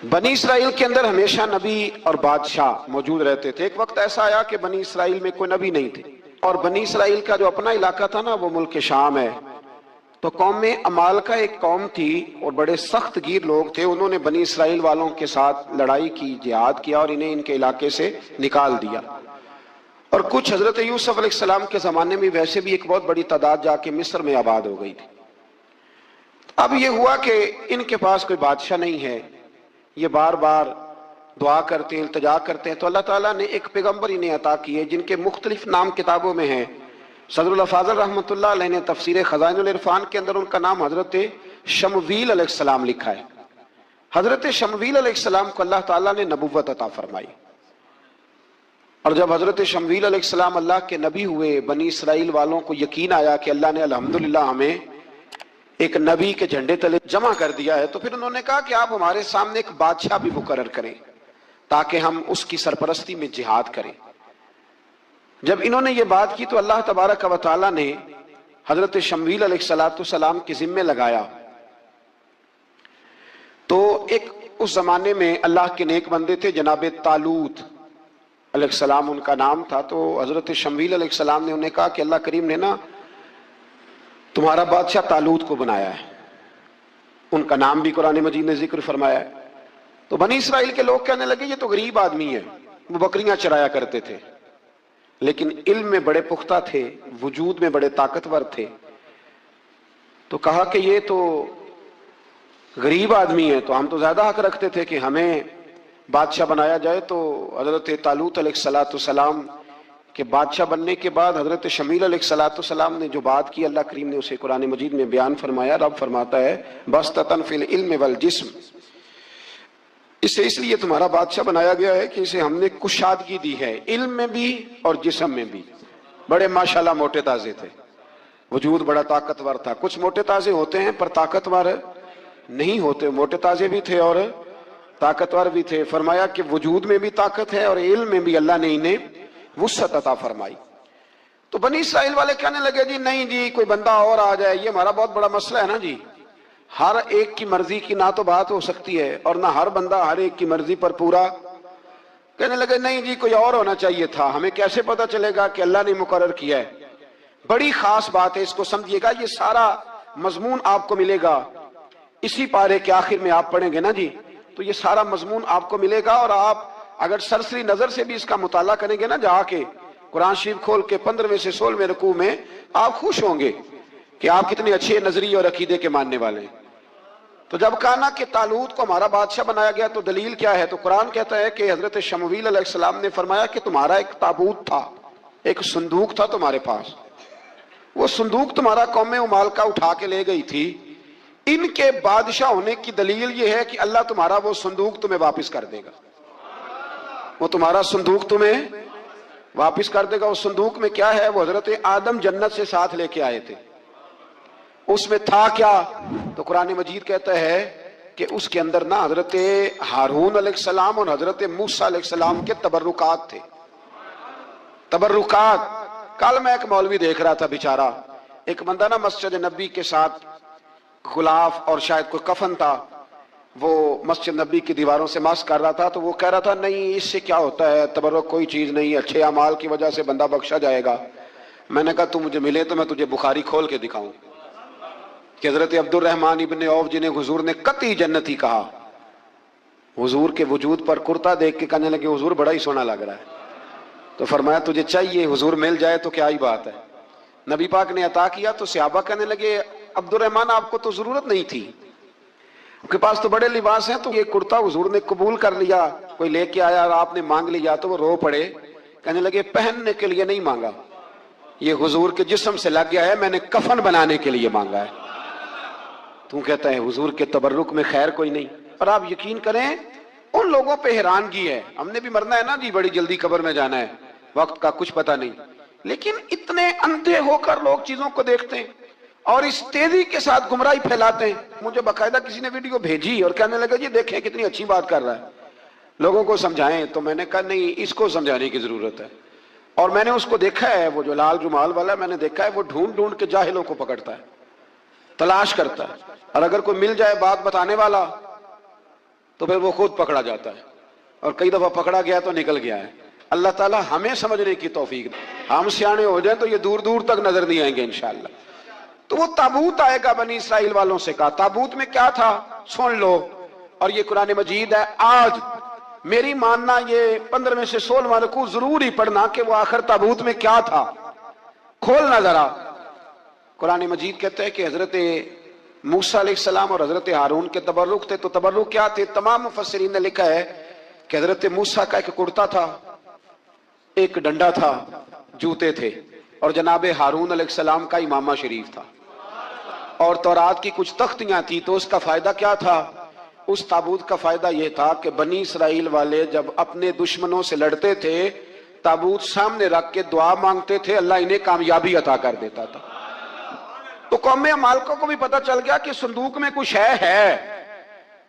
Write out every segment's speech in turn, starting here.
بنی اسرائیل کے اندر ہمیشہ نبی اور بادشاہ موجود رہتے تھے۔ ایک وقت ایسا آیا کہ بنی اسرائیل میں کوئی نبی نہیں تھے، اور بنی اسرائیل کا جو اپنا علاقہ تھا نا وہ ملک شام ہے، تو قوم میں عمالقہ ایک قوم تھی اور بڑے سخت گیر لوگ تھے۔ انہوں نے بنی اسرائیل والوں کے ساتھ لڑائی کی، جہاد کیا اور انہیں ان کے علاقے سے نکال دیا۔ اور کچھ حضرت یوسف علیہ السلام کے زمانے میں ویسے بھی ایک بہت بڑی تعداد جا کے مصر میں آباد ہو گئی تھی۔ اب یہ ہوا کہ ان کے پاس کوئی بادشاہ نہیں ہے، یہ بار بار دعا کرتے ہیں، التجا کرتے ہیں، تو اللہ تعالیٰ نے ایک پیغمبر انہیں عطا کیے جن کے مختلف نام کتابوں میں ہیں۔ صدر الافاضل رحمۃ اللہ علیہ نے تفسیر خزائن العرفان کے اندر ان کا نام حضرت شمویل علیہ السلام لکھا ہے۔ حضرت شمویل علیہ السلام کو اللہ تعالیٰ نے نبوت عطا فرمائی، اور جب حضرت شمویل علیہ السلام اللہ کے نبی ہوئے، بنی اسرائیل والوں کو یقین آیا کہ اللہ نے الحمدللہ ہمیں ایک نبی کے جھنڈے تلے جمع کر دیا ہے، تو پھر انہوں نے کہا کہ آپ ہمارے سامنے ایک بادشاہ بھی مقرر کریں تاکہ ہم اس کی سرپرستی میں جہاد کریں۔ جب انہوں نے یہ بات کی تو اللہ تبارک و تعالیٰ نے حضرت شمویل علیہ السلام کے ذمے لگایا۔ تو ایک اس زمانے میں اللہ کے نیک بندے تھے، جناب طالوت علیہ السلام ان کا نام تھا۔ تو حضرت شمویل علیہ السلام نے انہیں کہا کہ اللہ کریم نے نا تمہارا بادشاہ طالوت کو بنایا ہے، ان کا نام بھی قرآن مجید نے ذکر فرمایا ہے۔ تو بنی اسرائیل کے لوگ کہنے لگے یہ تو غریب آدمی ہے، وہ بکریاں چرایا کرتے تھے، لیکن علم میں بڑے پختہ تھے، وجود میں بڑے طاقتور تھے۔ تو کہا کہ یہ تو غریب آدمی ہے، تو ہم تو زیادہ حق رکھتے تھے کہ ہمیں بادشاہ بنایا جائے۔ تو حضرت طالوت علیہ السلام کہ بادشاہ بننے کے بعد حضرت شمویل علیہ السلام نے جو بات کی، اللہ کریم نے اسے قرآن مجید میں بیان فرمایا۔ رب فرماتا ہے بسطۃ فی العلم والجسم، اسے اس لیے تمہارا بادشاہ بنایا گیا ہے کہ اسے ہم نے کشادگی دی ہے، علم میں بھی اور جسم میں بھی۔ بڑے ماشاءاللہ موٹے تازے تھے، وجود بڑا طاقتور تھا۔ کچھ موٹے تازے ہوتے ہیں پر طاقتور نہیں ہوتے، موٹے تازے بھی تھے اور طاقتور بھی تھے۔ فرمایا کہ وجود میں بھی طاقت ہے اور علم میں بھی اللہ نے انہیں وسعت عطا فرمائی۔ تو بنی اسرائیل والے کہنے لگے جی نہیں جی کوئی بندہ اور آ جائے، یہ ہمارا بہت بڑا مسئلہ ہے نا جی، ہر ایک کی مرضی کی نہ تو بات ہو سکتی ہے اور نہ ہر بندہ ہر ایک کی مرضی پر پورا۔ کہنے لگے نہیں جی کوئی اور ہونا چاہیے تھا، ہمیں کیسے پتا چلے گا کہ اللہ نے مقرر کیا ہے؟ بڑی خاص بات ہے، اس کو سمجھیے گا، یہ سارا مضمون آپ کو ملے گا اسی پارے کے آخر میں، آپ پڑھیں گے نا جی تو یہ سارا مضمون آپ کو ملے گا، اور آپ اگر سرسری نظر سے بھی اس کا مطالعہ کریں گے نا، جا کے قرآن شریف کھول کے 15ویں سے 16ویں رکوع میں، آپ خوش ہوں گے کہ آپ کتنے اچھے نظریے اور عقیدے کے ماننے والے ہیں۔ تو جب کہا نا کہ طالوت کو ہمارا بادشاہ بنایا گیا تو دلیل کیا ہے؟ تو قرآن کہتا ہے کہ حضرت شمویل علیہ السلام نے فرمایا کہ تمہارا ایک تابوت تھا، ایک صندوق تھا تمہارے پاس، وہ صندوق تمہارا قوم عمالقہ اٹھا کے لے گئی تھی، ان کے بادشاہ ہونے کی دلیل یہ ہے کہ اللہ تمہارا وہ صندوق تمہیں واپس کر دے گا، وہ تمہارا صندوق تمہیں واپس کر دے گا۔ اس صندوق میں کیا ہے؟ وہ حضرت آدم جنت سے ساتھ لے کے آئے تھے، اس میں تھا کیا؟ تو قرآن مجید کہتا ہے کہ اس کے اندر نا حضرت ہارون علیہ السلام اور حضرت موسیٰ علیہ السلام کے تبرکات تھے، تبرکات۔ کل میں ایک مولوی دیکھ رہا تھا بیچارہ، ایک بندہ نا مسجد نبی کے ساتھ غلاف اور شاید کوئی کفن تھا، وہ مسجد نبی کی دیواروں سے مس کر رہا تھا، تو وہ کہہ رہا تھا نہیں اس سے کیا ہوتا ہے، تبرک کوئی چیز نہیں، اچھے اعمال کی وجہ سے بندہ بخشا جائے گا۔ میں نے کہا تو مجھے ملے تو میں تجھے بخاری کھول کے دکھاؤں کہ حضرت عبد الرحمن ابن عوف جنہیں حضور نے قطعی جنتی کہا، حضور کے وجود پر کرتا دیکھ کے کہنے لگے حضور بڑا ہی سونا لگ رہا ہے، تو فرمایا تجھے چاہیے حضور مل جائے تو کیا ہی بات ہے۔ نبی پاک نے عطا کیا تو صحابہ کہنے لگے عبد الرحمن آپ کو تو ضرورت نہیں تھی، آپ کے پاس تو بڑے لباس ہیں، تو یہ کرتا حضور نے قبول کر لیا، کوئی لے کے آیا اور آپ نے مانگ لیا، تو وہ رو پڑے، کہنے لگے پہننے کے لیے نہیں مانگا، یہ حضور کے جسم سے لگ گیا ہے، میں نے کفن بنانے کے لیے مانگا ہے۔ تو کہتا ہے حضور کے تبرک میں خیر کوئی نہیں۔ اور آپ یقین کریں ان لوگوں پہ حیرانگی ہے، ہم نے بھی مرنا ہے نا جی، بڑی جلدی قبر میں جانا ہے، وقت کا کچھ پتہ نہیں، لیکن اتنے اندھے ہو کر لوگ چیزوں کو دیکھتے ہیں اور اس تیزی کے ساتھ گمراہی پھیلاتے ہیں۔ مجھے باقاعدہ کسی نے ویڈیو بھیجی اور کہنے لگا جی دیکھیں کتنی اچھی بات کر رہا ہے، لوگوں کو سمجھائیں، تو میں نے کہا نہیں اس کو سمجھانے کی ضرورت ہے۔ اور میں نے اس کو دیکھا ہے، وہ جو لال رومال والا میں نے دیکھا ہے، وہ ڈھونڈ ڈھونڈ کے جاہلوں کو پکڑتا ہے، تلاش کرتا ہے، اور اگر کوئی مل جائے بات بتانے والا تو پھر وہ خود پکڑا جاتا ہے، اور کئی دفعہ پکڑا گیا تو نکل گیا ہے۔ اللہ تعالیٰ ہمیں سمجھنے کی توفیق دے، ہم سیانے ہو جائیں تو یہ دور دور تک نظر نہیں آئیں گے انشاءاللہ۔ تو وہ تابوت آئے گا، بنی اسرائیل والوں سے کہا تابوت میں کیا تھا سن لو، اور یہ قرآن مجید ہے۔ آج میری ماننا یہ 15 میں سے 16واں رکوع ضرور ہی پڑھنا کہ وہ آخر تابوت میں کیا تھا، کھولنا ذرا۔ قرآن مجید کہتا ہے کہ حضرت موسیٰ علیہ السلام اور حضرت ہارون کے تبرک تھے۔ تو تبرک کیا تھے؟ تمام مفسرین نے لکھا ہے کہ حضرت موسیٰ کا ایک کرتا تھا، ایک ڈنڈا تھا، جوتے تھے، اور جناب ہارون علیہ السلام کا امامہ شریف تھا، اور تورات کی کچھ تختیاں تھی۔ تو اس کا فائدہ کیا تھا؟ اس تابوت کا فائدہ یہ تھا کہ بنی اسرائیل والے جب اپنے دشمنوں سے لڑتے تھے تابوت سامنے رکھ کے دعا مانگتے تھے، اللہ انہیں کامیابی عطا کر دیتا تھا۔ تو قوم عمالقہ کو بھی پتہ چل گیا کہ صندوق میں کچھ ہے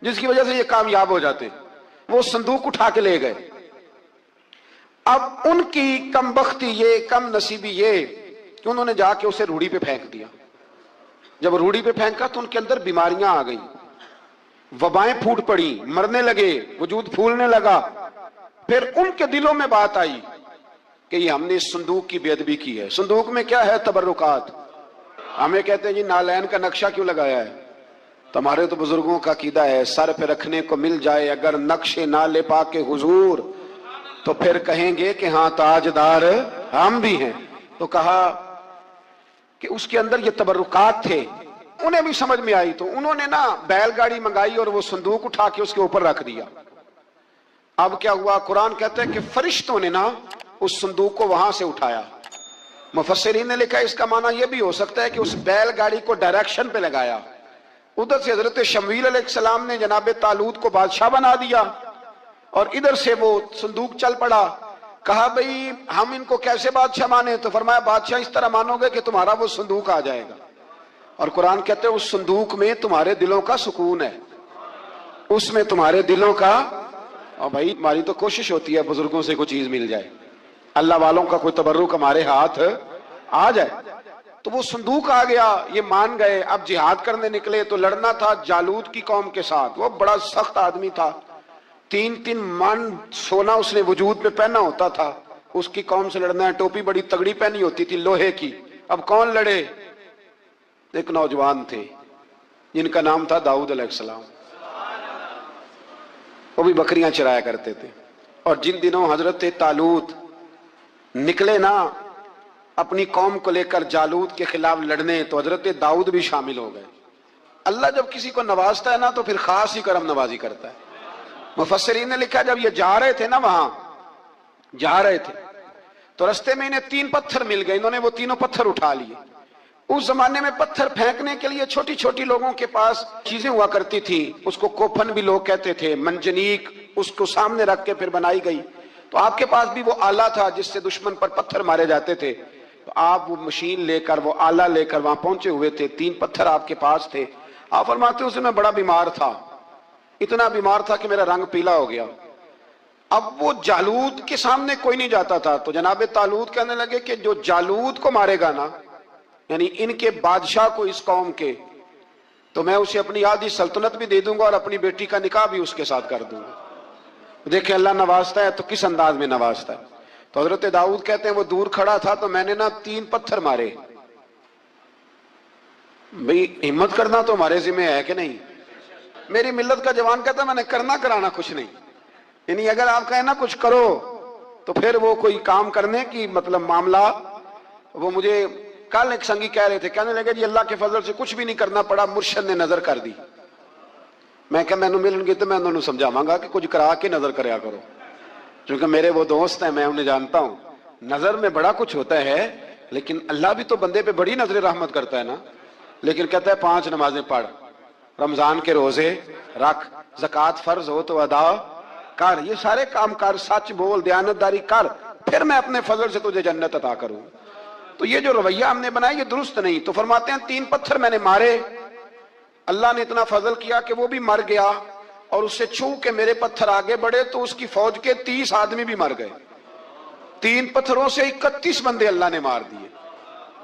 جس کی وجہ سے یہ کامیاب ہو جاتے، وہ صندوق اٹھا کے لے گئے۔ اب ان کی کم بختی یہ، کم نصیبی یہ کہ انہوں نے جا کے اسے روڑی پہ پھینک دیا۔ جب روڑی پہ پھینکا تو ان کے اندر بیماریاں آ گئیں، وبائیں پھوٹ پڑی، مرنے لگے، وجود پھولنے لگا۔ پھر ان کے دلوں میں بات آئی کہ یہ ہم نے اس صندوق کی بے ادبی کی ہے۔ صندوق میں کیا ہے؟ تبرکات۔ ہمیں کہتے ہیں جی نالین کا نقشہ کیوں لگایا ہے؟ تمہارے تو بزرگوں کا عقیدہ ہے سر پہ رکھنے کو مل جائے اگر نقش نالے پاک حضور تو پھر کہیں گے کہ ہاں تاجدار ہم بھی ہیں۔ تو کہا کہ اس کے اندر یہ تبرکات تھے، انہیں بھی سمجھ میں آئی، تو انہوں نے نا بیل گاڑی منگائی اور وہ صندوق اٹھا کے اس کے اوپر رکھ دیا۔ اب کیا ہوا؟ قرآن کہتا ہے کہ فرشتوں نے نا اس صندوق کو وہاں سے اٹھایا۔ مفسرین نے لکھا اس کا معنی یہ بھی ہو سکتا ہے کہ اس بیل گاڑی کو ڈائریکشن پہ لگایا، ادھر سے حضرت شمویل علیہ السلام نے جناب طالوت کو بادشاہ بنا دیا، اور ادھر سے وہ صندوق چل پڑا۔ کہا بھئی ہم ان کو کیسے بادشاہ مانے؟ تو فرمایا بادشاہ اس طرح مانو گے کہ تمہارا وہ صندوق آ جائے گا، اور قرآن کہتے ہیں اس صندوق میں تمہارے دلوں کا سکون ہے، اس میں تمہارے دلوں کا۔ اور بھائی ہماری تو کوشش ہوتی ہے بزرگوں سے کوئی چیز مل جائے، اللہ والوں کا کوئی تبرک ہمارے ہاتھ آ جائے۔ تو وہ صندوق آ گیا، یہ مان گئے۔ اب جہاد کرنے نکلے تو لڑنا تھا جالوت کی قوم کے ساتھ، وہ بڑا سخت آدمی تھا، 3 من سونا اس نے وجود پہ پہنا ہوتا تھا۔ اس کی قوم سے لڑنا ہے، ٹوپی بڑی تگڑی پہنی ہوتی تھی لوہے کی۔ اب کون لڑے؟ ایک نوجوان تھے جن کا نام تھا داؤد علیہ السلام، وہ بھی بکریاں چرایا کرتے تھے۔ اور جن دنوں حضرت طالوت نکلے نا اپنی قوم کو لے کر جالوت کے خلاف لڑنے، تو حضرت داؤد بھی شامل ہو گئے۔ اللہ جب کسی کو نوازتا ہے نا تو پھر خاص ہی کرم نوازی کرتا ہے۔ مفسرین نے لکھا جب یہ جا رہے تھے نا، وہاں جا رہے تھے تو رستے میں انہیں 3 پتھر مل گئے، انہوں نے وہ تینوں پتھر اٹھا لیے۔ اس زمانے میں پتھر پھینکنے کے لیے چھوٹی چھوٹی لوگوں کے پاس چیزیں ہوا کرتی تھی، اس کو کوپھن بھی لوگ کہتے تھے، منجنیک، اس کو سامنے رکھ کے پھر بنائی گئی۔ تو آپ کے پاس بھی وہ آلہ تھا جس سے دشمن پر پتھر مارے جاتے تھے، تو آپ وہ مشین لے کر، وہ آلہ لے کر وہاں پہنچے ہوئے تھے۔ 3 پتھر آپ کے پاس تھے۔ آپ فرماتے اس دن میں بڑا بیمار تھا، اتنا بیمار تھا کہ میرا رنگ پیلا ہو گیا۔ اب وہ جالوت کے سامنے کوئی نہیں جاتا تھا، تو جناب طالوت کہنے لگے کہ جو جالوت کو مارے گا نا، یعنی ان کے بادشاہ کو اس قوم کے، تو میں اسے اپنی آدھی سلطنت بھی دے دوں گا اور اپنی بیٹی کا نکاح بھی اس کے ساتھ کر دوں گا۔ دیکھیں اللہ نوازتا ہے تو کس انداز میں نوازتا ہے۔ تو حضرت داؤد کہتے ہیں وہ دور کھڑا تھا تو میں نے نا 3 پتھر مارے۔ بھئی ہمت کرنا تو ہمارے ذمہ ہے کہ نہیں؟ میری ملت کا جوان کہتا ہے میں نے کرنا کرانا کچھ نہیں، یعنی اگر آپ کہیں نا کچھ کرو تو پھر وہ کوئی کام کرنے کی مطلب معاملہ۔ وہ مجھے کل ایک سنگی کہہ رہے تھے، کہنے لگے جی اللہ کے فضل سے کچھ بھی نہیں کرنا پڑا، مرشد نے نظر کر دی۔ میں کہ میں ملن گے تو میں انہوں نے سمجھاواں گا کہ کچھ کرا کے نظر کریا کرو، کیونکہ میرے وہ دوست ہیں، میں انہیں جانتا ہوں۔ نظر میں بڑا کچھ ہوتا ہے، لیکن اللہ بھی تو بندے پہ بڑی نظر رحمت کرتا ہے نا۔ لیکن کہتا ہے 5 نمازیں پڑھ، رمضان کے روزے رکھ، زکوٰۃ فرض ہو تو ادا کر، یہ سارے کام کر، سچ بول، دیانتداری کر، پھر میں اپنے فضل سے تجھے جنت عطا کروں۔ تو یہ جو رویہ ہم نے بنایا یہ درست نہیں۔ تو فرماتے ہیں 3 پتھر میں نے مارے، اللہ نے اتنا فضل کیا کہ وہ بھی مر گیا، اور اس سے چھو کے میرے پتھر آگے بڑھے تو اس کی فوج کے 30 آدمی بھی مر گئے۔ 3 پتھروں سے 31 بندے اللہ نے مار دیے۔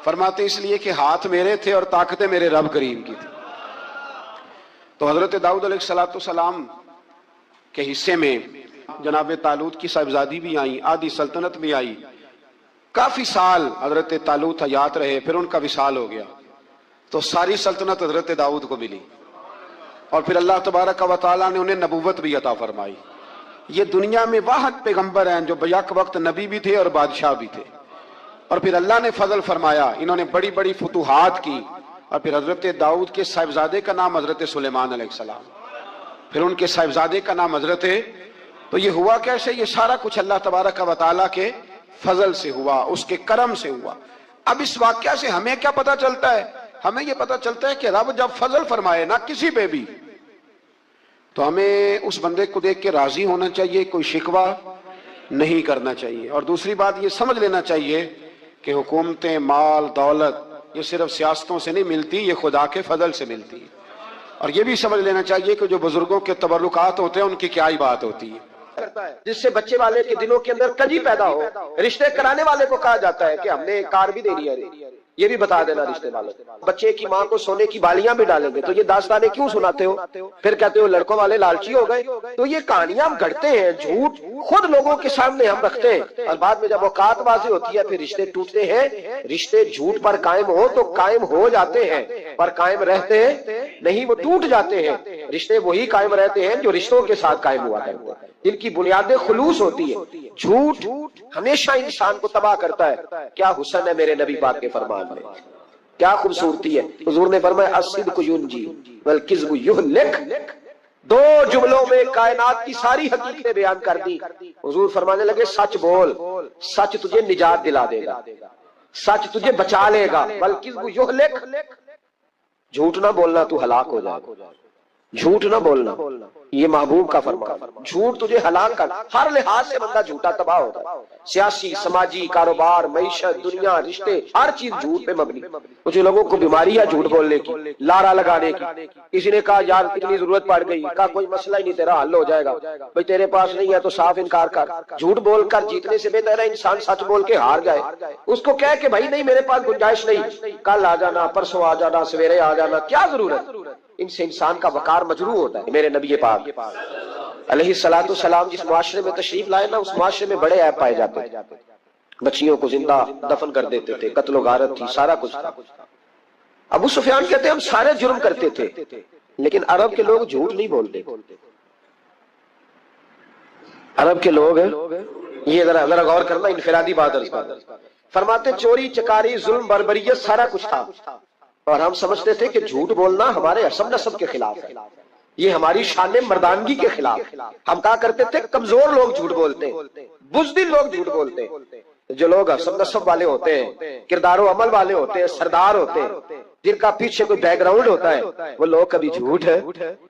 فرماتے اس لیے کہ ہاتھ میرے تھے اور طاقتیں میرے رب کریم کی تھی۔ تو حضرت داؤد علیہ السلام کے حصے میں جناب طالوت کی صاحبزادی بھی آئیں، آدھی سلطنت بھی آئی، کافی سال حضرت طالوت حیات رہے، پھر ان کا وصال ہو گیا تو ساری سلطنت حضرت داؤد کو ملی، اور پھر اللہ تبارک و تعالیٰ نے انہیں نبوت بھی عطا فرمائی۔ یہ دنیا میں واحد پیغمبر ہیں جو بیک وقت نبی بھی تھے اور بادشاہ بھی تھے، اور پھر اللہ نے فضل فرمایا، انہوں نے بڑی بڑی فتوحات کی، اور پھر حضرت داؤد کے صاحبزادے کا نام حضرت سلیمان علیہ السلام، پھر ان کے صاحبزادے کا نام حضرت، تو یہ ہوا کیسے؟ یہ سارا کچھ اللہ تبارک و تعالیٰ کے فضل سے ہوا، اس کے کرم سے ہوا۔ اب اس واقعہ سے ہمیں کیا پتہ چلتا ہے؟ ہمیں یہ پتہ چلتا ہے کہ رب جب فضل فرمائے نا کسی پہ بھی، تو ہمیں اس بندے کو دیکھ کے راضی ہونا چاہیے، کوئی شکوہ نہیں کرنا چاہیے۔ اور دوسری بات یہ سمجھ لینا چاہیے کہ حکومتیں، مال، دولت یہ صرف سیاستوں سے نہیں ملتی، یہ خدا کے فضل سے ملتی ہے۔ اور یہ بھی سمجھ لینا چاہیے کہ جو بزرگوں کے تبرکات ہوتے ہیں ان کی کیا ہی بات ہوتی ہے، جس سے بچے والے کے دلوں کے اندر کجی پیدا ہو۔ رشتے کرانے والے کو کہا جاتا ہے کہ ہم نے کار بھی دے لی ہے، یہ بھی بتا دینا رشتے والوں کو۔ بچے کی ماں کو سونے کی بالیاں بھی ڈالیں گے تو یہ داستانیں کیوں سناتے ہو؟ پھر کہتے ہو لڑکوں والے لالچی ہو گئے۔ تو یہ کہانیاں ہم گھڑتے ہیں، جھوٹ خود لوگوں کے سامنے ہم رکھتے ہیں، اور بعد میں جب اوقات واضح ہوتی ہے پھر رشتے ٹوٹتے ہیں۔ رشتے جھوٹ پر قائم ہو تو قائم ہو جاتے ہیں، پر قائم رہتے نہیں، وہ ٹوٹ جاتے ہیں۔ رشتے وہی قائم رہتے ہیں جو رشتوں کے ساتھ قائم ہوا کرتے ہیں، جن کی بنیادیں خلوص ہوتی ہے۔ جھوٹ ہمیشہ انسان کو تباہ کرتا ہے۔ کیا حسن ہے میرے نبی پاک کے فرمان میں، کیا خوبصورتی ہے۔ حضور نے فرمایا الصدق ینجی والکذب یہلک، دو جملوں میں کائنات کی ساری حقیقتیں بیان کر دی۔ حضور فرمانے لگے سچ بول، سچ تجھے نجات دلا دے گا، سچ تجھے بچا لے گا، والکذب یہلک، جھوٹ نہ بولنا تو ہلاک ہو جائے گا، جھوٹ نہ بولنا، یہ محبوب کا فرمان۔ جھوٹ تجھے ہلاک کر، ہر لحاظ سے بندہ جھوٹا تباہ ہوتا ہے، سیاسی، سماجی، کاروبار، معیشت، دنیا، رشتے، ہر چیز جھوٹ پہ مبنی۔ کچھ لوگوں کو بیماری ہے جھوٹ بولنے کی، لارا لگانے کی۔ کسی نے کہا یار اتنی ضرورت پڑ گئی، کہا کوئی مسئلہ ہی نہیں، تیرا حل ہو جائے گا، بھئی تیرے پاس نہیں ہے تو صاف انکار کر۔ جھوٹ بول کر جیتنے سے بہتر ہے انسان سچ بول کے ہار جائے۔ اس کو کہے کہ بھائی نہیں میرے پاس گنجائش نہیں، کل آ جانا، پرسوں آ جانا، سویرے آ جانا، کیا ضرورت؟ ان سے انسان کا وقار مجروح ہوتا ہے۔ میرے نبی پاک علیہ الصلوۃ والسلام جس معاشرے میں تشریف لائے نا، اس معاشرے میں بڑے عیب پائے جاتے ہیں۔ بچیوں کو زندہ دفن کر دیتے تھے، قتل و غارت تھی، سارا کچھ تھا۔ ابو سفیان کہتے ہیں ہم سارے جرم کرتے تھے، لیکن عرب کے لوگ جھوٹ نہیں بولتے۔ عرب کے لوگ یہ ذرا غور کرنا، انفرادی بات عرض کرنا، فرماتے چوری چکاری ظلم بربریت سارا کچھ تھا، اور ہم سمجھتے تھے کہ جھوٹ بولنا ہمارے حسب نسب کے خلاف ہے، یہ ہماری شان مردانگی کے خلاف۔ ہم کہا کرتے تھے کمزور لوگ جھوٹ بولتے ہیں، بزدل لوگ جھوٹ بولتے ہیں۔ جو لوگ حسب نسب والے ہوتے ہیں، کردار و عمل والے ہوتے ہیں، سردار ہوتے ہیں، جن کا پیچھے کوئی بیک گراؤنڈ ہوتا ہے، وہ لوگ کبھی جھوٹ ہے۔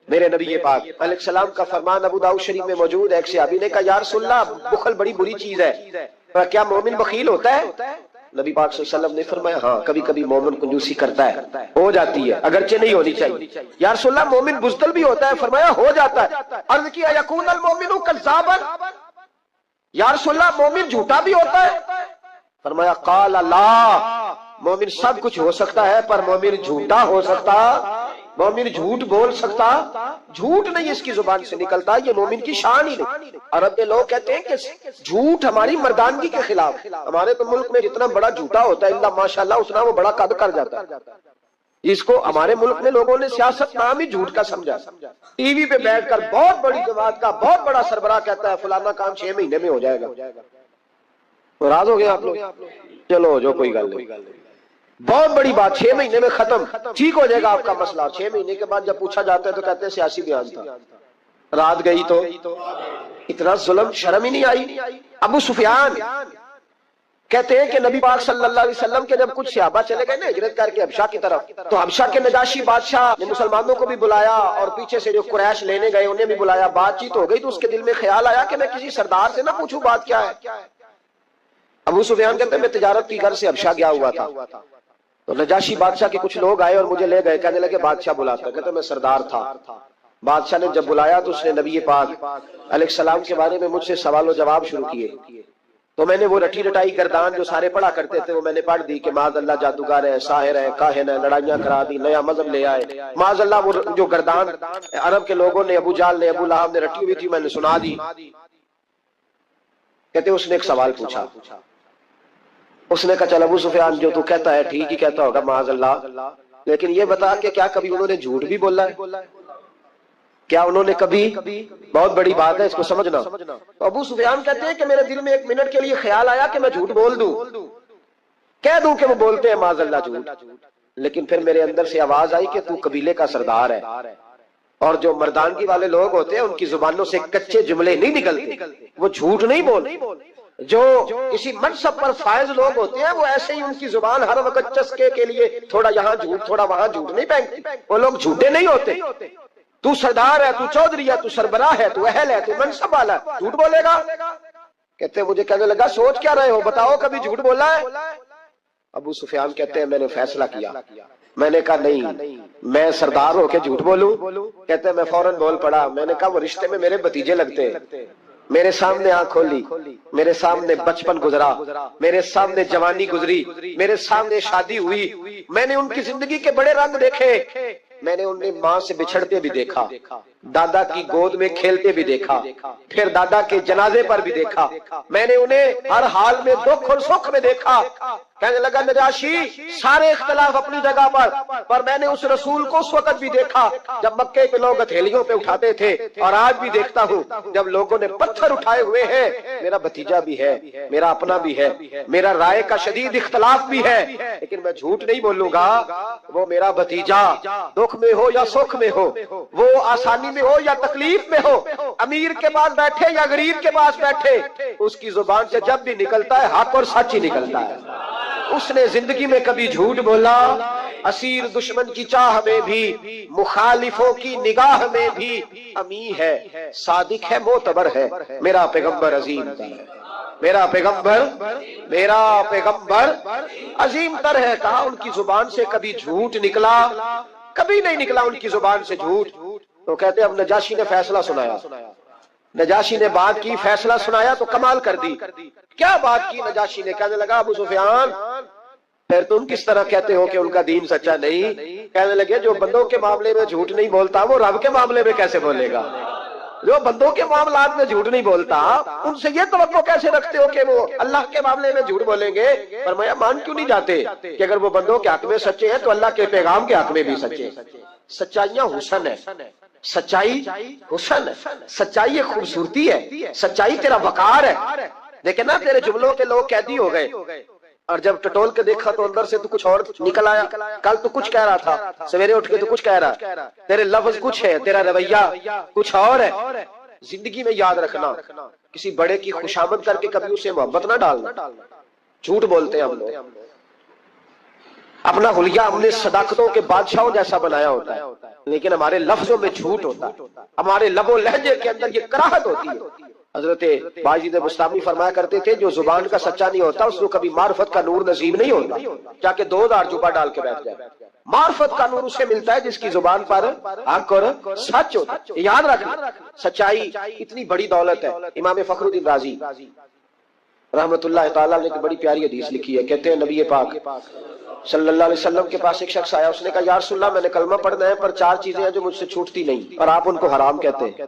میرے نبی پاک علیہ السلام کا فرمان ابو داؤد شریف میں موجود ہے، ایک صحابی نے کہا یا رسول اللہ بخل بڑی بری چیز ہے، کیا مومن بخیل ہوتا ہے؟ نبی پاک صلی اللہ علیہ وسلم نے فرمایا ہاں کبھی کبھی مومن کنجوسی کرتا ہے، ہو جاتی ہے، اگرچہ نہیں ہونی چاہیے۔ یا رسول اللہ مومن بزدل بھی ہوتا ہے؟ فرمایا ہو جاتا ہے۔ عرض کیا یکون المومن کذابا، یا رسول اللہ مومن جھوٹا بھی ہوتا ہے؟ فرمایا قال لا، مومن سب کچھ ہو سکتا ہے پر مومن جھوٹا ہو سکتا، مومن جھوٹ بول سکتا، جھوٹ نہیں اس کی زبان سے نکلتا، یہ مومن کی شان ہی نہیں۔ عرب کے لوگ کہتے ہیں کہ جھوٹ ہماری مردانگی کے خلاف۔ ہمارے تو ملک میں جتنا بڑا جھوٹا ہوتا ہے اللہ ماشاءاللہ اتنا وہ بڑا قد کر جاتا ہے۔ اس کو ہمارے ملک میں لوگوں نے سیاست نام ہی جھوٹ کا سمجھا۔ ٹی وی پہ بیٹھ کر بہت بڑی جماعت کا بہت بڑا سربراہ کہتا ہے فلانا کام 6 مہینے میں ہو جائے گا۔ ناراض ہو گئے آپ لوگ؟ چلو جو کوئی گل نہیں، بہت بڑی بات، 6 مہینے میں ختم، ٹھیک ہو جائے گا آپ کا مسئلہ۔ 6 مہینے کے بعد جب پوچھا جاتا ہے تو کہتے ہیں سیاسی بیان تھا، رات گئی تو اتنا ظلم، شرم ہی نہیں آئی۔ ابو سفیان کہتے ہیں کہ نبی پاک صلی اللہ علیہ وسلم کے جب کچھ صحابہ چلے گئے نا ہجرت کر کے حبشہ کی طرف، تو حبشہ کے نجاشی بادشاہ نے مسلمانوں کو بھی بلایا اور پیچھے سے جو قریش لینے گئے انہیں بھی بلایا، بات چیت ہو گئی تو اس کے دل میں خیال آیا کہ میں کسی سردار سے نہ پوچھوں بات کیا ہے۔ ابو سفیان کہتے ہیں میں تجارت کی غرض سے حبشہ گیا ہوا تھا، تو نجاشی بادشاہ کے کچھ لوگ آئے اور مجھے لے گئے، کہنے لگے بادشاہ بلاتا، کہتے میں سردار تھا۔ بادشاہ نے جب بلایا تو اس نے نبی پاک علیہ السلام کے بارے میں مجھ سے سوال و جواب شروع کیے۔ تو میں نے وہ رٹی رٹائی گردان جو سارے پڑھا کرتے تھے وہ میں نے پڑھ دی کہ معاذ اللہ جادوگر ہے، ساحر ہے، کاہن ہے، لڑائیاں کرا دی، نیا مذہب لے آئے، معاذ اللہ وہ جو گردان عرب کے لوگوں نے، ابو جہل نے، ابو لہب نے رٹی ہوئی تھی میں نے سنا دی۔ کہتے اس نے ایک سوال پوچھا، اس نے کہا چل ابو سفیان جو تو کہتا ہے ٹھیک ہی کہتا ہوگا معاذ اللہ، لیکن یہ بتا کہ کیا کبھی انہوں نے جھوٹ بھی بولا ہے؟ کیا انہوں نے کبھی، بہت بڑی بات ہے اس کو سمجھنا۔ تو ابو سفیان کہتے ہیں کہ میرے دل میں ایک منٹ کے لیے خیال آیا کہ میں جھوٹ بول دوں، کہہ دوں کہ وہ بولتے ہیں معاذ اللہ جھوٹ، لیکن پھر میرے اندر سے آواز آئی کہ تو قبیلے کا سردار ہے، اور جو مردانگی والے لوگ ہوتے ہیں ان کی زبانوں سے کچے جملے نہیں نکلتے، وہ جھوٹ نہیں بولتے۔ جو کسی منصب پر فائز لوگ ہوتے ہیں وہ ایسے ہی ان کی زبان ہر وقت چسکے کے لیے تھوڑا یہاں جھوٹ تھوڑا وہاں جھوٹ نہیں پھینکتی، وہ لوگ جھوٹے نہیں ہوتے۔ تو سردار ہے، تو چودھری ہے، تو سربراہ ہے، تو اہل ہے، تو منصب والا ہے، جھوٹ بولے گا؟ کہتے مجھے کہنے لگا سوچ کیا رہے ہو، بتاؤ کبھی جھوٹ بولا ہے؟ ابو سفیان کہتے ہیں میں نے فیصلہ کیا، میں نے کہا نہیں میں سردار ہو کے جھوٹ بولوں؟ کہتے ہیں میں فوراً بول پڑا، میں نے کہا وہ رشتے میں میرے بھتیجے لگتے ہیں، میرے سامنے آنکھ کھولی، میرے سامنے بچپن گزرا، میرے سامنے جوانی گزری، میرے سامنے شادی ہوئی، میں نے ان کی زندگی کے بڑے رنگ دیکھے، میں نے انہیں ماں سے بچھڑتے بھی دیکھا، دادا کی گود میں کھیلتے بھی دیکھا، پھر دادا کے جنازے پر بھی دیکھا، میں نے انہیں ہر حال میں دکھ اور سکھ میں دیکھا۔ کہنے لگا نجاشی سارے اختلاف اپنی جگہ پر میں نے اس رسول کو اس وقت بھی دیکھا جب مکے کے لوگ ہتھیلیوں پہ اٹھاتے تھے، اور آج بھی دیکھتا ہوں جب لوگوں نے پتھر اٹھائے ہوئے ہیں، میرا بھتیجا بھی ہے، میرا اپنا بھی ہے، میرا رائے کا شدید اختلاف بھی ہے، لیکن میں جھوٹ نہیں بولوں گا۔ وہ میرا بھتیجا دکھ میں ہو یا سکھ میں ہو، وہ آسانی میں ہو یا تکلیف میں ہو، امیر کے پاس بیٹھے یا غریب کے پاس بیٹھے، اس کی زبان سے جب بھی نکلتا ہے حق اور سچ ہی نکلتا ہے۔ اس نے زندگی میں کبھی جھوٹ بولا؟ اسیر دشمن کی چاہ میں بھی، مخالفوں کی نگاہ میں بھی امی ہے، صادق ہے، معتبر ہے، میرا پیغمبر عظیم تر ہے، میرا پیغمبر عظیم تر ہے۔ کہا ان کی زبان سے کبھی جھوٹ نکلا؟ کبھی نہیں نکلا ان کی زبان سے جھوٹ۔ تو کہتے اب نجاشی نے فیصلہ سنایا، نجاشی نے بات کی، فیصلہ سنایا تو کمال کر دی۔ کیا بات کی نجاشی نے؟ کہنے لگا ابو سفیان پھر تم کس طرح کہتے ہو کہ ان کا دین سچا نہیں؟ کہنے لگے جو بندوں کے معاملے میں جھوٹ نہیں بولتا وہ رب کے معاملے میں کیسے بولے گا؟ جو بندوں کے معاملات میں جھوٹ نہیں بولتا ان سے یہ توقع کیسے رکھتے ہو کہ وہ اللہ کے معاملے میں جھوٹ بولیں گے؟ فرمایا مان کیوں نہیں جاتے کہ اگر وہ بندوں کے حق میں سچے ہیں تو اللہ کے پیغام کے حق میں بھی سچے۔ سچائیاں حسن ہے، سچائی حسن ہے، سچائی ایک خوبصورتی ہے، سچائی تیرا وقار ہے۔ دیکھیں نا تیرے جملوں کے لوگ قیدی ہو گئے، اور جب ٹٹول کے دیکھا تو اندر سے تو کچھ اور نکل آیا، کل تو کچھ کہہ رہا تھا، سویرے اٹھ کے تو کچھ کہہ رہا، تیرے لفظ کچھ ہے، تیرا رویہ کچھ اور ہے۔ زندگی میں یاد رکھنا کسی بڑے کی خوشامد کر کے کبھی اسے محبت نہ ڈالنا۔ جھوٹ بولتے ہیں ہم لوگ، اپنا حلیہ ہم نے صداقتوں کے بادشاہوں جیسا بنایا ہوتا ہے، لیکن ہمارے لفظوں میں جھوٹ ہوتا ہے، ہمارے لب و لہجے کے اندر یہ کراہت ہوتی ہے۔ حضرت باجید بستامی فرمایا کرتے تھے جو زبان کا سچا نہیں ہوتا اس کو کبھی معرفت کا نور نصیب نہیں ہوتا، جا کے 2000 جوبہ ڈال کے بیٹھ جائے۔ معرفت کا نور اسے ملتا ہے جس کی زبان پر حق اور سچ ہوتا ہے۔ یاد رکھنا سچائی اتنی بڑی دولت ہے۔ امام فخر الدین رازی رحمت اللہ تعالیٰ نے ایک بڑی پیاری حدیث لکھی ہے، کہتے ہیں نبی پاک صلی اللہ علیہ وسلم کے پاس ایک شخص آیا، اس نے کہا یا رسول اللہ میں نے کلمہ پڑھنا ہے پر 4 چیزیں ہیں جو مجھ سے چھوٹتی نہیں اور آپ ان کو حرام کہتے ہیں،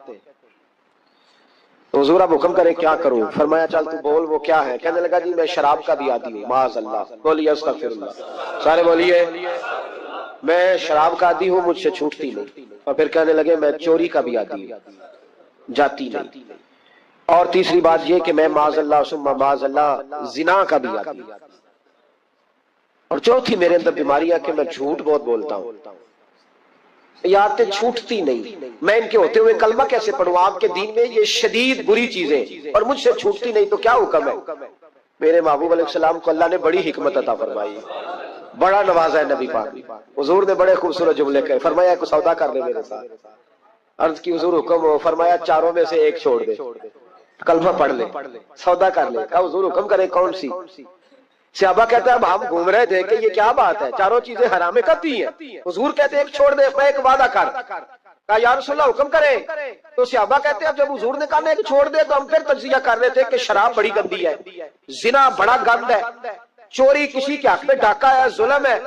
تو حضور آپ حکم کریں کیا کروں؟ فرمایا چل تو بول وہ کیا ہے؟ کہنے لگا جی میں شراب کا بھی عادی ہوں، معاذ اللہ، بولیے استغفر اللہ، سارے بولیے میں شراب کا عادی ہوں، مجھ سے چھوٹتی نہیں۔ اور پھر کہنے لگے میں چوری کا بھی عادی ہوں، جاتی نہیں۔ اور تیسری بات یہ کہ میں معاذ اللہ ثم معاذ اللہ زنا کا بھی عادی ہوں۔ اور چوتھی میرے اندر بیماری ہے کہ میں جھوٹ بہت بولتا ہوں، یہ عادتیں چھوٹتی نہیں، میں ان کے ہوتے ہوئے کلمہ کیسے پڑھوں؟ آپ کے دین میں یہ شدید بری چیزیں اور مجھ سے چھوٹتی نہیں، تو کیا حکم ہے؟ میرے محبوب علیہ السلام کو اللہ نے بڑی حکمت عطا فرمائی، بڑا نوازا ہے نبی پاک۔ حضور نے بڑے خوبصورت جملے کہے، فرمایا کو سودا کر لے میرے ساتھ۔ عرض کی حضور حکم ہو، فرمایا چاروں میں سے ایک چھوڑ دے، کلمہ پڑھ لے، سودا کر لے۔ کہا حضور حکم کرے کون سی؟ صحابہ کہتا ہے اب ہم گھوم رہے تھے کہ یہ کیا بات ہے، چاروں چیزیں حرام کب دی ہیں؟ حضور کہتے ہیں ایک چھوڑ دے، میں ایک وعدہ کر۔ کہا یا رسول اللہ حکم کریں. تو صحابہ کہتے ہیں اب جب حضور نے کہا نہیں چھوڑ دے تو ہم پھر تجزیہ کر رہے تھے کہ شراب بڑی گندی ہے, زنا بڑا گند ہے, چوری کسی کے حق میں ڈاکہ ہے, ظلم ہے.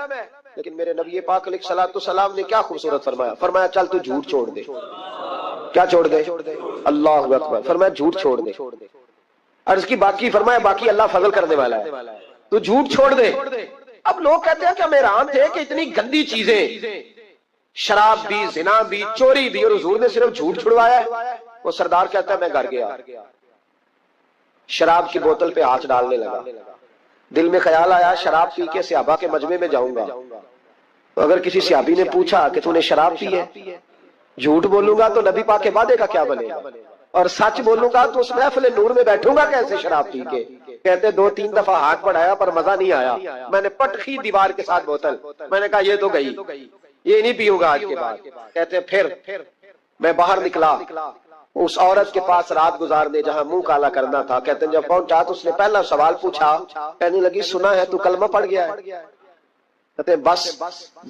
لیکن میرے نبی پاک علیہ الصلوۃ والسلام نے کیا خوبصورت فرمایا, فرمایا چل تو جھوٹ چھوڑ دے. کیا چھوڑ دے؟ اللہ اکبر. فرمایا جھوٹ چھوڑ دے. عرض کی باقی, فرمایا باقی اللہ فضل کرنے والا ہے, تو جھوٹ چھوڑ دے. اب لوگ کہتے ہیں کہ ہم حیران تھے کہ اتنی گندی چیزیں, شراب بھی, زنا بھی, چوری بھی, اور حضور نے صرف جھوٹ چھڑوایا ہے. وہ سردار کہتا ہے میں گھر گیا, شراب کی بوتل پہ ہاتھ ڈالنے لگا. دل میں خیال آیا شراب پی کے صحابہ کے مجمع میں جاؤں گا, تو اگر کسی صحابی نے پوچھا کہ تو نے شراب پی ہے, جھوٹ بولوں گا تو نبی پاک کے وعدے کا کیا بنے گا, اور سچ بولوں گا تو اس محفل نور میں بیٹھوں گا کیسے شراب پی کے. کہتے 2-3 دفعہ ہاتھ بڑھایا پر مزہ نہیں آیا. میں نے پٹخی دیوار کے ساتھ بوتل, میں نے کہا یہ تو گئی, یہ نہیں پیوں گا آج کے بعد. کہتے پھر میں باہر نکلا اس عورت کے پاس رات گزارنے جہاں منہ کالا کرنا تھا. کہتے ہیں جب پہنچا تو اس نے پہلا سوال پوچھا, کہنے لگی سنا ہے تو کلمہ پڑھ گیا ہے. کہتے ہیں بس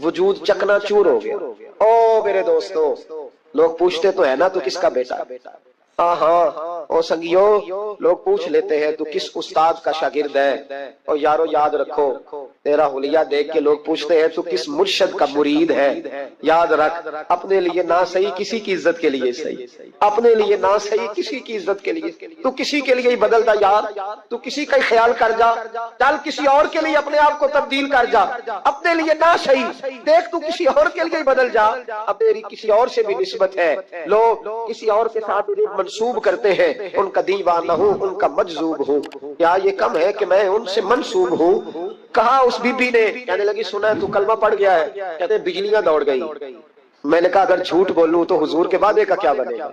وجود چکنا چور ہو گیا. او میرے دوستو, لوگ پوچھتے تو ہے نا تو کس کا بیٹا, ہاں او سنگیو لوگ پوچھ لیتے ہیں تو کس استاد کا شاگرد ہے. اور یارو یاد رکھو تیرا حلیہ دیکھ کے لوگ پوچھتے ہیں تو کس مرشد کا مرید ہے. یاد رکھ اپنے لیے نہ صحیح کسی کی عزت کے لیے صحیح, اپنے لیے نہ صحیح کسی کی عزت کے لیے, تو کسی کے لیے ہی بدل جا یار, تو کسی کا ہی خیال کر جا, چل کسی اور کے لیے اپنے آپ کو تبدیل کر جا. اپنے لیے نہ صحیح دیکھ تو کسی اور کے لیے ہی بدل جا. اب تیری کسی اور سے بھی نسبت ہے, لوگ کسی اور کے ساتھ منسوب کرتے ہیں, ان کا دیوانہ ہوں ان کا مجذوب ہوں. کیا یہ کم ہے کہ میں ان سے منسوب ہوں. کہا اس بی بی نے, کہنے لگی سنا ہے تو کلمہ پڑھ گیا ہے. کہتے ہیں بجلیاں دوڑ گئی. میں نے کہا اگر جھوٹ بولوں تو حضور کے وعدے کا کیا بنے گا.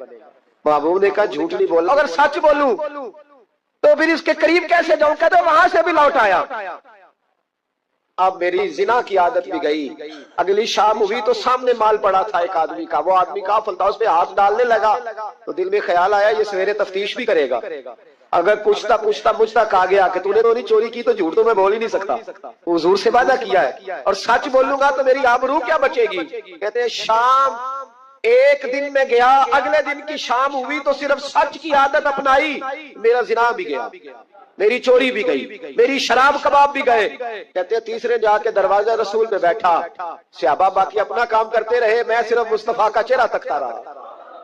محبوب نے کہا جھوٹ نہیں بولنا, اگر سچ بولوں تو پھر اس کے قریب کیسے جاؤں. کہتے وہاں سے بھی لوٹ آیا. اب میری زنا کی عادت بھی گئی. اگلی شام ہوئی تو سامنے مال پڑا تھا ایک آدمی کا, وہ آدمی کافل تھا, اس پہ ہاتھ ڈالنے لگا تو دل میں خیال آیا یہ سویرے تفتیش بھی کرے گا. اگر پوچھتا مجھ تک آ گیا کہ تو نے تو نہیں چوری کی, تو جھوٹ تو میں بول ہی نہیں سکتا, حضور سے وعدہ کیا ہے, اور سچ بولوں گا تو میری آبرو کیا بچے گی. کہتے ہیں شام ایک دن میں گیا, اگلے دن کی شام ہوئی تو صرف سچ کی عادت اپنائی. میرا زنا بھی گیا, میری چوری بھی گئی, میری شراب کباب بھی گئے. کہتے ہیں تیسرے جا کے دروازہ رسول پہ بیٹھا. صحابہ باقی اپنا کام کرتے رہے, میں صرف مصطفیٰ کا چہرہ تکتا رہا.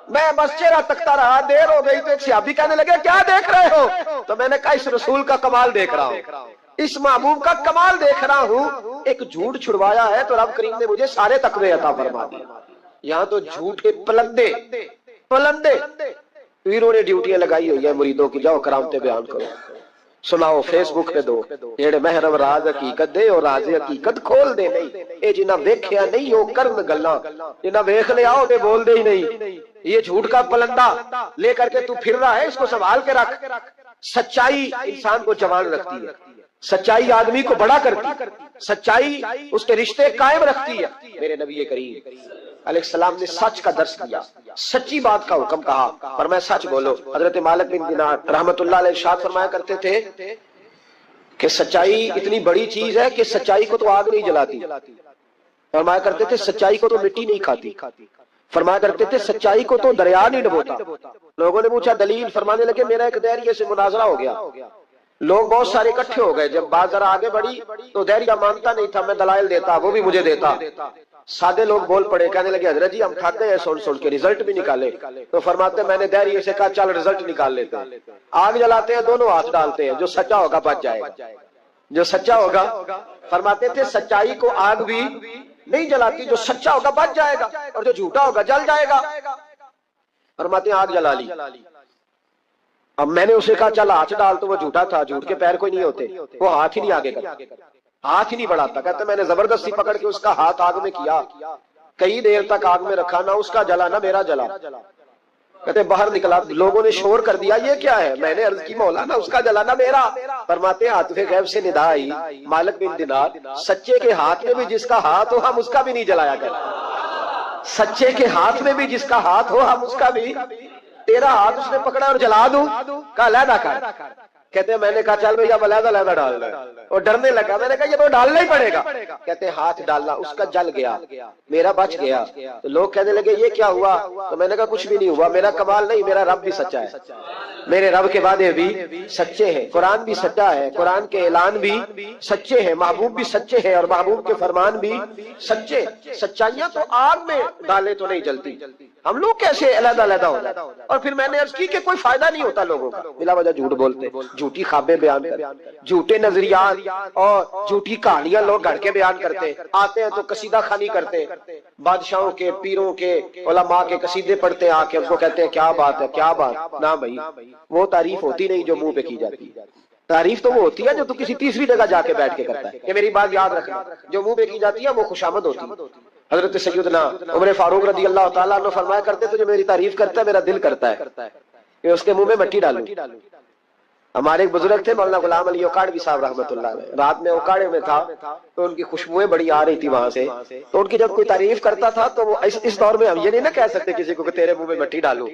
میں بس چہرہ تکتا رہا. دیر ہو گئی تو ایک صحابی کہنے لگے کیا دیکھ رہے ہو. تو میں نے کہا اس رسول کا کمال دیکھ رہا ہوں, اس محبوب کا کمال دیکھ رہا ہوں. ایک جھوٹ چھڑوایا ہے تو رب کریم نے مجھے سارے تقوی عطا فرما دیے. یہاں تو جھوٹ کے پلندے پیروں نے ڈیوٹیاں لگائی ہوئی ہیں مریدوں کی, جاؤ کرامتیں بیان کرو, سناؤ, فیس بک پہ دو. جیڑے محرم راز حقیقت دے اور راز حقیقت کھول دے نہیں. اے جنہ ویکھیا نہیں وہ کرن گلاں, جنہ ویکھ لیا وہ تے بول دے ہی نہیں. یہ جھوٹ کا پلندہ لے کر کے تو پھر رہا ہے, اس کو سنبھال کے رکھ. سچائی انسان کو جوان رکھتی ہے, سچائی آدمی کو بڑا کرتی ہے, سچائی اس کے رشتے قائم رکھتی ہے. میرے نبی کریم علیہ السلام نے سچ کا درس دیا, سچی بات کا حکم کہا, پر میں سچ بولو. حضرت مالک بن دینار رحمت اللہ علیہ ارشاد فرمایا کرتے تھے کہ سچائی اتنی بڑی چیز ہے کہ سچائی کو تو آگ نہیں جلاتی. فرمایا کرتے تھے سچائی کو تو مٹی نہیں کھاتی. فرمایا کرتے تھے سچائی کو تو دریا نہیں ڈبوتا. لوگوں نے پوچھا دلیل, فرمانے لگے میرا ایک دہریے سے مناظرہ ہو گیا, لوگ بہت سارے اکٹھے ہو گئے. جب بات ذرا آگے بڑھی تو دہریہ مانتا نہیں تھا, میں دلائل دیتا, وہ بھی مجھے دیتا. سادے لوگ بول پڑے, کہنے لگے حضرت جی ہم تھک گئے سن کے, رزلٹ بھی نکالے. تو فرماتے میں نے دہریے سے کہا چل رزلٹ نکال لیتے ہیں. آگ جلاتے ہیں, دونوں ہاتھ ڈالتے ہیں, جو سچا ہوگا بچ جائے گا, جو سچا ہوگا. فرماتے تھے سچائی کو آگ بھی نہیں جلاتی, جو سچا ہوگا بچ جائے گا اور جو جھوٹا ہوگا جل جائے گا. فرماتے ہیں آگ جلا لی. اب میں نے اسے کہا چل ہاتھ ڈال, تو وہ جھوٹا تھا, جھوٹ کے پیر کوئی نہیں ہوتے, وہ ہاتھ ہی نہیں آگے کرتا, ہاتھ ہی نہیں بڑھاتا. کہتے میں نے زبردستی پکڑ کے اس کا ہاتھ آگ میں کیا, کئی دیر تک آگ میں رکھا, نہ اس کا جلا نہ میرا جلا. کہتے باہر نکلا, لوگوں نے شور کر دیا یہ کیا ہے. میں نے عرض کی مولا نہ اس کا جلا نہ میرا. فرماتے عاطف غیب سے ندا آئی, مالک بن دینار سچے کے ہاتھ میں بھی جس کا ہاتھ ہو ہم اس کا بھی نہیں جلایا کرتے. سچے کے ہاتھ میں بھی جس کا ہاتھ ہو ہم اس کا بھی. تیرا ہاتھ اس نے پکڑا اور جلا دوں, کہا علیحدہ کر. کہتے ہیں میں نے کہا چل بھائی اب علیحدہ علیحدہ ڈالنا ہے، اور ڈرنے لگا، میں نے کہا یہ تو ڈالنا ہی پڑے گا، کہتے ہیں ہاتھ ڈالنا، اس کا جل گیا، میرا بچ گیا، تو لوگ کہنے لگے یہ کیا ہوا، تو میں نے کہا کچھ بھی نہیں ہوا، میرا کمال نہیں، میرا رب بھی سچا ہے، میرے رب کے وعدے بھی سچے ہیں، قرآن بھی سچا ہے، قرآن کے اعلان بھی سچے ہیں، محبوب بھی سچے ہیں، اور محبوب کے فرمان بھی سچے۔ سچائیاں تو آگ میں ڈالے تو نہیں جلتی، ہم لوگ کیسے علیحدہ علیحدہ ہو جائے؟ اور پھر میں نے عرض کی کہ کوئی فائدہ نہیں ہوتا لوگوں کا، بلا وجہ جھوٹ بولتے، جھوٹی خوابیں بیان کرتے، جھوٹے نظریات اور جھوٹی کہانیاں لوگ گھڑ کے بیان کرتے، آتے ہیں تو قصیدہ خوانی کرتے، بادشاہوں کے، پیروں کے، علماء کے قصیدے پڑھتے، آ کے ان کو کہتے ہیں کیا بات ہے، کیا بات نہ بھائی، وہ تعریف ہوتی نہیں جو منہ پہ کی جاتی، تعریف تو وہ ہوتی ہے جو تو کسی تیسری جگہ جا کے بیٹھ کے کرتا ہے، کہ میری بات یاد رکھنا، جو منہ پہ کی جاتی ہے وہ خوشامد ہوتی ہے۔ حضرت سیدنا عمر فاروق رضی اللہ تعالیٰ عنہ فرمایا کرتے تھے جو میری تعریف کرتا ہے میرا دل کرتا ہے کہ اس کے منہ میں مٹی ڈالوں۔ ہمارے ایک بزرگ تھے مولانا غلام علی اوکاڑوی صاحب رحمۃ اللہ علیہ، رات میں اوکاڑے میں تھا تو ان کی خوشبوئیں بڑی آ رہی تھی وہاں سے، تو ان کی جب کوئی تعریف کرتا تھا تو وہ اس دور میں ہم یہ نہیں نہ کہہ سکتے کسی کو کہ تیرے منہ میں مٹی ڈالوں،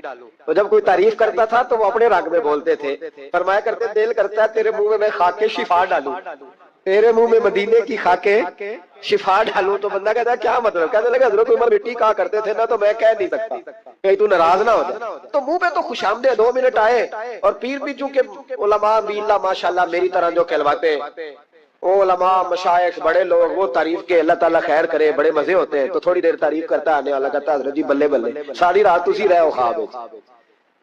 تو جب کوئی تعریف کرتا تھا تو وہ اپنے رنگ میں بولتے تھے، فرمایا کرتے دل کرتا ہے تیرے منہ میں خاک شفا ڈالوں، تیرے منہ میں مدینے کی خاکیں شفا ڈالوں۔ تو بندہ کہتا ہے کیا مطلب، کہنے لگا حضرت عمر مٹی کہا کرتے تھے نا، تو میں کہہ نہیں سکتا کہیں تو ناراض نہ ہو جائے، تو منہ پہ تو خوش آمدید 2 منٹ آئے، اور پیر بھی چونکہ علماء بھی اللہ ماشاءاللہ میری طرح جو کہلواتے وہ علماء مشائخ بڑے لوگ، وہ تعریف کے اللہ تعالیٰ خیر کرے بڑے مزے ہوتے ہیں، تو تھوڑی دیر تعریف کرتا آنے والا کہتا حضرت جی بلے بلے ساری رات اسی رہے ہو خواب ہے،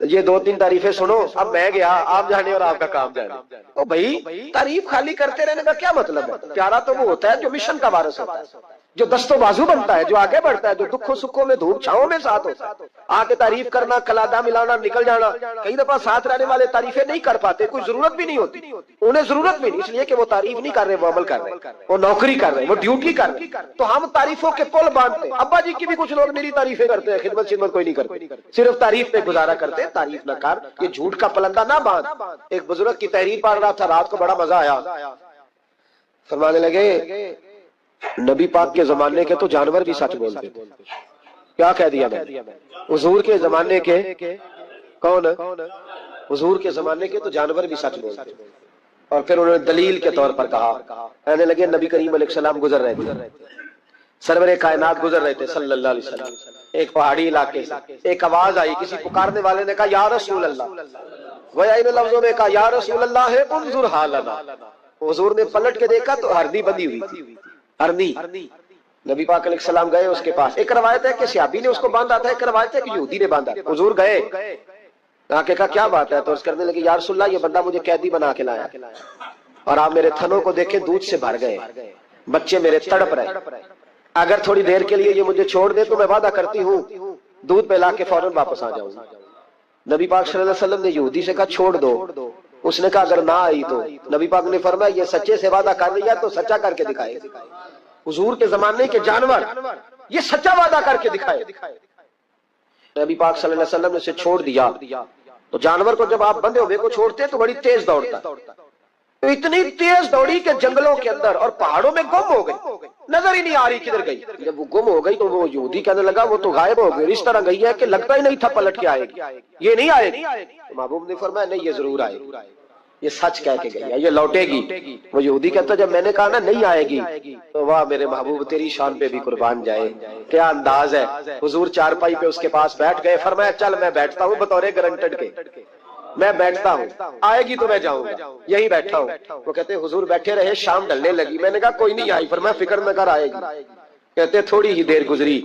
یہ 2-3 تعریفیں سنو، اب میں گیا آپ جانے اور آپ کا کام جانے۔ تو بھائی تعریف خالی کرتے رہنے کا کیا مطلب ہے؟ پیارا تو وہ ہوتا ہے جو مشن کا وارث ہوتا ہے، جو دست و بازو بنتا ہے، جو آگے بڑھتا ہے، جو دکھوں سکھوں میں دھوپ چھاؤں میں ساتھ ہوتا ہے، آ کے تعریف کرنا، کلادہ ملانا، نکل جانا۔ کئی دفعہ ساتھ رہنے والے تعریفیں نہیں کر پاتے، کوئی ضرورت بھی نہیں ہوتی، انہیں ضرورت بھی نہیں، اس لیے کہ وہ تعریف نہیں کر رہے، وہ عمل کر رہے، وہ نوکری کر رہے، وہ ڈیوٹی کر رہے، تو ہم تعریفوں کے پل باندھتے۔ ابا جی کی بھی کچھ لوگ میری تعریفیں کرتے ہیں، خدمت کوئی نہیں کرتے، صرف تعریف پہ گزارا کرتے، تعریف نہ کر، یہ جھوٹ کا پلندہ نہ باندھ۔ ایک بزرگ کی تحریر پڑھ رہا تھا، رات کو بڑا مزہ آیا، فرمانے لگے نبی پاک کے زمانے کے تو جانور بھی سچ بولتے تھے۔ کیا کہہ دیا میں، حضور کے زمانے کے کون، حضور کے زمانے کے تو جانور بھی سچ بولتے تھے۔ اور پھر انہوں نے دلیل کے طور پر کہا، کہنے لگے نبی کریم علیہ السلام گزر رہے تھے، سرور کائنات گزر رہے تھے صلی اللہ علیہ وسلم، ایک پہاڑی علاقے سے ایک آواز آئی، کسی پکارنے والے نے کہا یا رسول اللہ، گویا ان لفظوں میں کہا یا رسول اللہ ہے انظر حالنا۔ حضور نے پلٹ کے دیکھا تو ہرنی بندھی ہوئی تھی، ہرنی۔ نبی پاک علیہ السلام گئے اس کے پاس، ایک روایت ہے کہ صحابی نے اس کو باندھا تھا، ایک روایت ہے کہ یہودی نے باندھا۔ حضور گئے، آ کے کہا کیا بات ہے، تو اس کرنے لگے یا رسول اللہ یہ بندہ مجھے قیدی بنا کے لایا، اور آپ میرے تھنوں کو دیکھیں دودھ سے بھر گئے، بچے میرے تڑپ رہے، اگر تھوڑی دیر کے لیے یہ مجھے چھوڑ دے تو میں وعدہ کرتی ہوں دودھ پلا کے فوراً واپس آ جاؤں گا۔ نبی پاک صلی اللہ علیہ وسلم نے یہودی سے کہا چھوڑ دو، اس نے کہا اگر نہ آئی تو، نبی پاک نے فرمایا یہ سچے سے وعدہ کر لیا تو سچا کر کے دکھائے۔ حضور کے زمانے کے جانور یہ سچا وعدہ کر کے دکھائے۔ نبی پاک صلی اللہ علیہ وسلم نے اسے چھوڑ دیا، تو جانور کو جب آپ بندھے ہوئے کو چھوڑتے تو بڑی تیز دوڑتا، تو اتنی تیز دوڑی کہ جنگلوں کے اندر اور پہاڑوں میں گم ہو گئی، نظر ہی نہیں آ رہی کدھر گئی۔ جب وہ گم ہو گئی تو وہ یہودی کہنے لگا وہ تو غائب ہو گئی، اس طرح گئی ہے کہ لگتا ہی نہیں تھا پلٹ کے آئے گی، یہ نہیں آئے گی۔ محبوب نے فرمایا نہیں یہ ضرور آئے گی، یہ سچ کہہ کے گئی ہے، یہ لوٹے گی۔ وہ یہودی کہتا جب میں نے کہا نا نہیں آئے گی، تو واہ میرے محبوب تیری شان پہ بھی قربان جائے، کیا انداز ہے۔ حضور چارپائی پہ اس کے پاس بیٹھ گئے، فرمایا چل میں بیٹھتا ہوں بطور گرنٹڈ کے، میں بیٹھتا ہوں، آئے گی تو میں جاؤں گا، یہی بیٹھا ہوں۔ وہ کہتے حضور بیٹھے رہے، شام ڈلنے لگی، میں نے کہا کوئی نہیں آئی، فرمایا فکر نہ کر آئے گی۔ کہتے تھوڑی ہی دیر گزری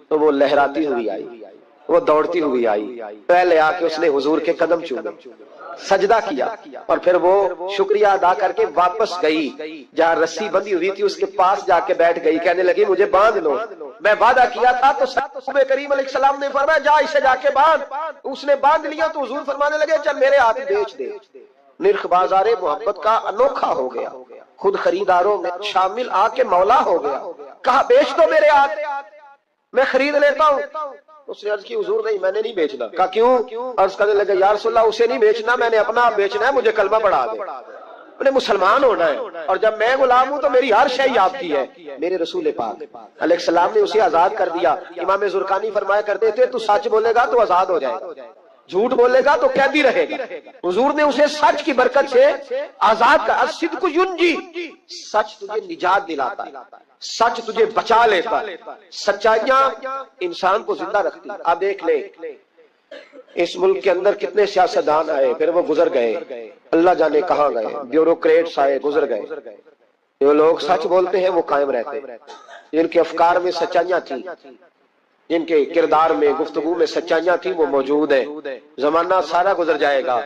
تو وہ لہراتی ہوئی آئی، وہ دوڑتی ہوئی آئی، پہلے آ کے اس نے حضور کے قدم چومے، سجدہ کیا، اور پھر وہ شکریہ ادا کر کے واپس گئی، جہاں رسی بندھی ہوئی تھی اس کے پاس جا کے بیٹھ گئی، کہنے لگی مجھے باندھ لو، میں وعدہ کیا تھا۔ تو نبی کریم علیہ السلام نے فرمایا جا اسے جا کے باندھ، اس نے باندھ لیا، تو حضور فرمانے لگے چل میرے ہاتھ بیچ دے۔ نرخ بازار محبت کا انوکھا ہو گیا، خود خریداروں میں شامل آ کے مولا ہو گیا، کہا بیچ دو میرے ہاتھ، میں خرید لیتا ہوں۔ اس نے عرض کی حضور نہیں میں نے نہیں بیچنا، کہا کیوں؟ عرض کرنے لگے یا رسول اللہ اسے نہیں بیچنا، میں نے اپنا بیچنا ہے، مجھے کلمہ پڑھا دے، انہیں مسلمان ہونا ہے، اور جب میں غلام ہوں تو میری ہر شے آپ کی ہے۔ میرے رسول پاک علیہ السلام نے اسے آزاد کر دیا۔ امام زرقانی فرمایا کرتے تھے تو سچ بولے گا تو آزاد ہو جائے گا، جھوٹ بولے گا تو قیدی رہے گا. حضور نے اسے سچ کی برکت سے آزاد کر. الصدق ینجی، سچ تجھے نجات دلاتا ہے، سچ تجھے بچا لیتا ہے. سچائیاں انسان کو زندہ رکھتی. آپ دیکھ لیں اس ملک کے اندر کتنے سیاستدان آئے، پھر وہ گزر گئے، اللہ جانے کہاں گئے. بیوروکریٹس آئے، گزر گئے. جو لوگ سچ بولتے ہیں وہ قائم رہتے ہیں. جن کے افکار میں سچائیاں تھیں، جن کے کردار میں، گفتگو میں سچائیاں تھیں، وہ موجود ہیں. زمانہ سارا گزر جائے گا.